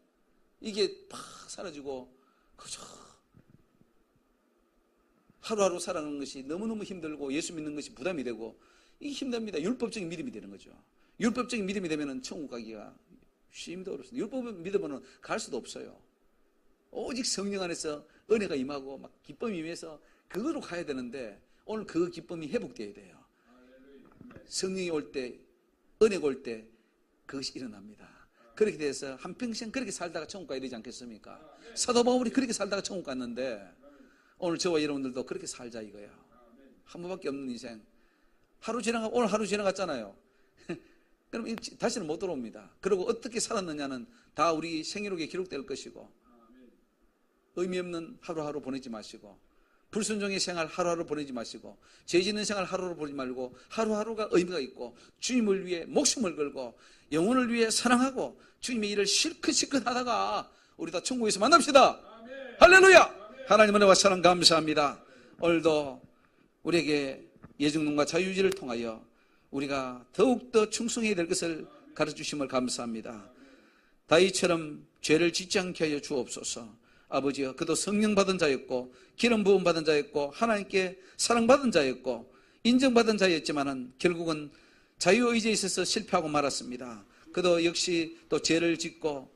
이게 팍 사라지고 그저 하루하루 살아가는 것이 너무너무 힘들고 예수 믿는 것이 부담이 되고 이게 힘듭니다. 율법적인 믿음이 되는 거죠. 율법적인 믿음이 되면 천국 가기가 쉽도 어렵습니다. 율법을 믿으면 갈 수도 없어요. 오직 성령 안에서 은혜가 임하고 막 기쁨이 임해서 그거로 가야 되는데 오늘 그 기쁨이 회복되어야 돼요. 성령이 올 때, 은혜가 올 때 그것이 일어납니다. 그렇게 돼서 한평생 그렇게 살다가 천국 가야 되지 않겠습니까? 사도 바울이 그렇게 살다가 천국 갔는데 오늘 저와 여러분들도 그렇게 살자 이거야. 한 번밖에 없는 인생. 오늘 하루 지나갔잖아요. 그럼 다시는 못 돌아옵니다. 그리고 어떻게 살았느냐는 다 우리 생애록에 기록될 것이고, 의미 없는 하루하루 보내지 마시고, 불순종의 생활 하루하루 보내지 마시고, 죄 짓는 생활 하루하루 보내지 말고 하루하루가 의미가 있고 주님을 위해 목숨을 걸고 영혼을 위해 사랑하고 주님의 일을 실컷 하다가 우리 다 천국에서 만납시다. 아멘. 할렐루야. 하나님 은혜와 사랑 감사합니다. 오늘도 우리에게 예정론과 자유의지를 통하여 우리가 더욱더 충성해야 될 것을 가르쳐주심을 감사합니다. 다윗처럼 죄를 짓지 않게 하여 주옵소서. 아버지여, 그도 성령 받은 자였고 기름 부음 받은 자였고 하나님께 사랑받은 자였고 인정받은 자였지만은 결국은 자유의지에 있어서 실패하고 말았습니다. 그도 역시 또 죄를 짓고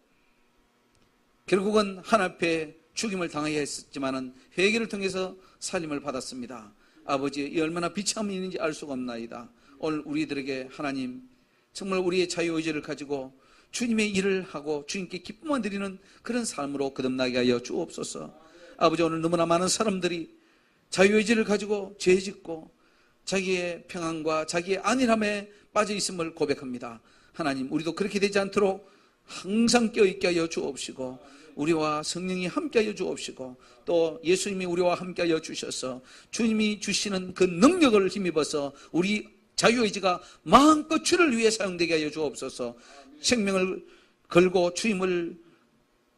결국은 하나님 앞에 죽임을 당하여 했지만은 회개를 통해서 살림을 받았습니다. 아버지, 이 얼마나 비참함이 있는지 알 수가 없나이다. 오늘 우리들에게 하나님 정말 우리의 자유의지를 가지고 주님의 일을 하고 주님께 기쁨을 드리는 그런 삶으로 거듭나게 하여 주옵소서. 아버지, 오늘 너무나 많은 사람들이 자유의지를 가지고 죄짓고 자기의 평안과 자기의 안일함에 빠져 있음을 고백합니다. 하나님, 우리도 그렇게 되지 않도록 항상 껴있게 하여 주옵시고 우리와 성령이 함께 하여 주옵시고 또 예수님이 우리와 함께 하여 주셔서 주님이 주시는 그 능력을 힘입어서 우리 자유의지가 마음껏 주를 위해 사용되게 하여 주옵소서. 생명을 걸고 주님을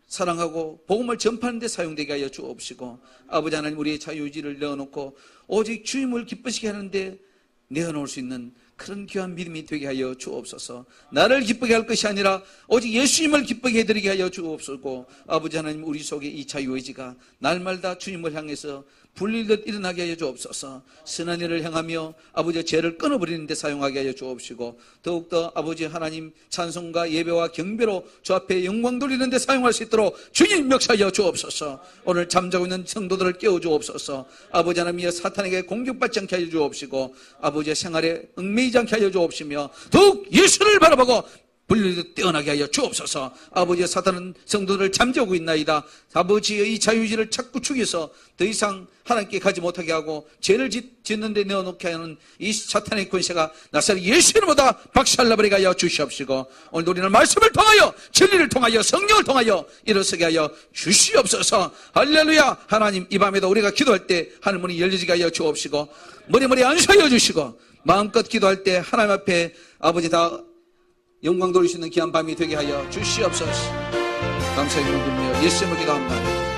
사랑하고 복음을 전파하는 데 사용되게 하여 주옵시고 아버지 하나님, 우리의 자유의지를 내어놓고 오직 주님을 기쁘시게 하는데 내어놓을 수 있는 그런 귀한 믿음이 되게 하여 주옵소서. 나를 기쁘게 할 것이 아니라 오직 예수님을 기쁘게 해드리게 하여 주옵소서. 아버지 하나님, 우리 속에 이 자유의지가 날마다 주님을 향해서 불릴듯 일어나게 하여 주옵소서. 선한 일을 향하며 아버지 죄를 끊어버리는 데 사용하게 하여 주옵시고 더욱더 아버지 하나님 찬송과 예배와 경배로 주 앞에 영광 돌리는 데 사용할 수 있도록 주님 역사하여 주옵소서. 오늘 잠자고 있는 성도들을 깨워 주옵소서. 아버지 하나님, 사탄에게 공격받지 않게 하여 주옵시고 아버지의 생활에 얽매이지 않게 하여 주옵시며 더욱 예수를 바라보고 불리듯 뛰어나게 하여 주옵소서. 아버지의 사탄은 성도들을 잠재우고 있나이다. 아버지의 이 자유의지를 자꾸 죽여서 더 이상 하나님께 가지 못하게 하고 죄를 짓는 데 내어놓게 하는 이 사탄의 권세가 나사렛 예수님보다 박살나버리게 하여 주시옵시고 오늘 우리는 말씀을 통하여 진리를 통하여 성령을 통하여 일어서게 하여 주시옵소서. 할렐루야. 하나님, 이 밤에도 우리가 기도할 때 하늘문이 열려지게 하여 주옵시고 머리머리 안수하여 주시고 마음껏 기도할 때 하나님 앞에 아버지 다 영광 돌릴 수 있는 귀한 밤이 되게 하여 주시옵소서. 감사의 기도드리며 예수님을 기도합니다.